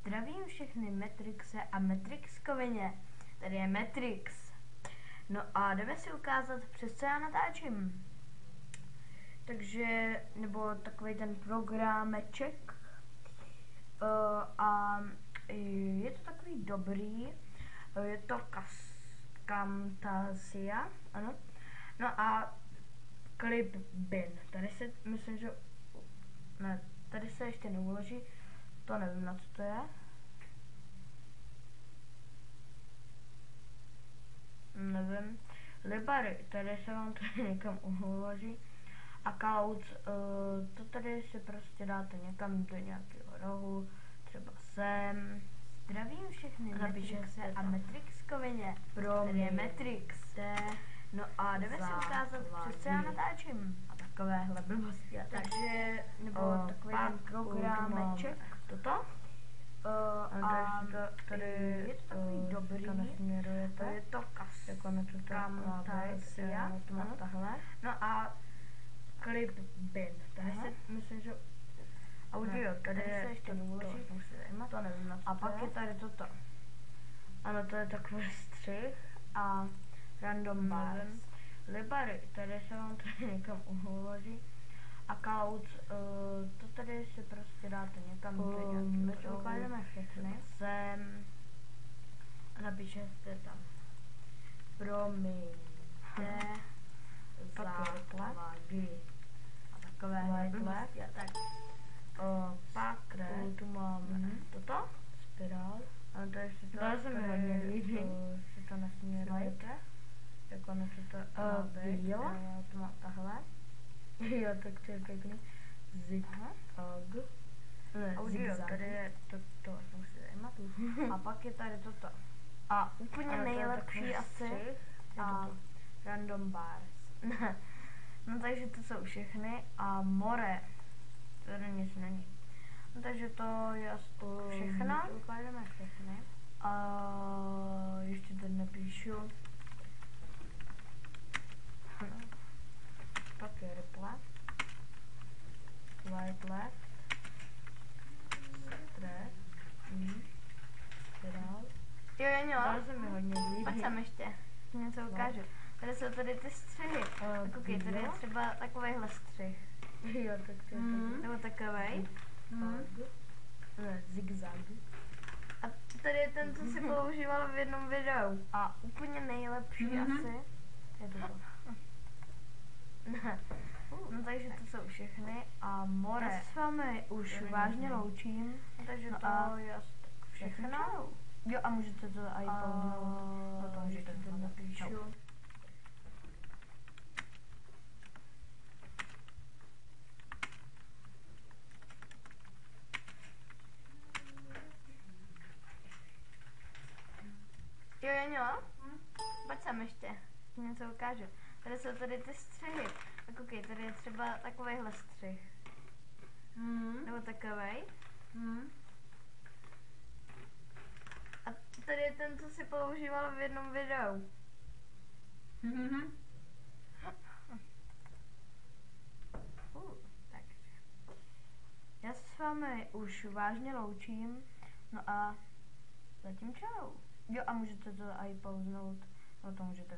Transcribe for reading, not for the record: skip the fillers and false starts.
Zdravím všechny Matrixe a Matrixkovině. Tady je Matrix. No a jdeme si ukázat, přes co já natáčím. Takže, nebo takový ten programeček. A je to takový dobrý. Je to Camtasia, ano. No a Clip Bin. Tady se, myslím, že ne, tady se ještě neuloží. To nevím, na co to je. Nevím. Libary, tady se vám to někam uloží. A Cloud, to tady si prostě dáte někam do nějakého rohu, třeba sem. Zdravím všechny Matrixe a Matrixkovině. Tady je Matrix. No a jdeme si ukázat, přes co já natáčím. A takovéhle blbosti. Takže, nebo takový ten programeček. Toto. A tady je to takový dobrý. To nesměrujete. Je to Camtasia. No a Clip Bin. Tady se, myslím, že audio, tady se ještě neuloží. To nevím, a pak je tady toto. Ano, to je takový střih a random bars. Libary, tady se vám to někam uloží. A Cloud, to tady si prostě dáte někam do nějakého ukážeme všechny. Sem a napíšete tam promiňte základy a takové blbosti. Tak pak tu máme toto, spirál. Ano, to ještě to, se mi hodně líbí. Si to nesměrujete. Jako na to to má tahle. Jo, tak to je pěkný. Zigzag. Zigzag. Tady je to musí zajímat. A pak je tady toto. A úplně nejlepší asi a random bars. No takže to jsou všechny a more. Tady nic není. No, takže to je asi všechno. Ukážeme všechny. A ještě tady napíšu. Pak je reflect, right left, stretch, spiral. Jo, to se mi hodně líbí. Pojď sem ještě, něco ukážu. Tady jsou tady ty střihy. Koukej, tady je třeba takovejhle střih. Jo, tak to je nebo takovej. Zigzag. A tady je ten, co si používal v jednom videu. A úplně nejlepší asi je toto. No takže to jsou všechny a more. Já s vámi už vážně loučím, takže to je asi tak všechno. Jo a můžete to i pouznout, o tom, že to napíšu. Jo, Jaňo, pojď sem ještě, něco ukážu. Tady jsou tady ty střihy. A koukej, tady je třeba takovejhle střih. Nebo takovej. A tady je ten, co si používal v jednom videu. Takže. Já se s vámi už vážně loučím. No a zatím čau. Jo a můžete to i pouznout. O tom můžete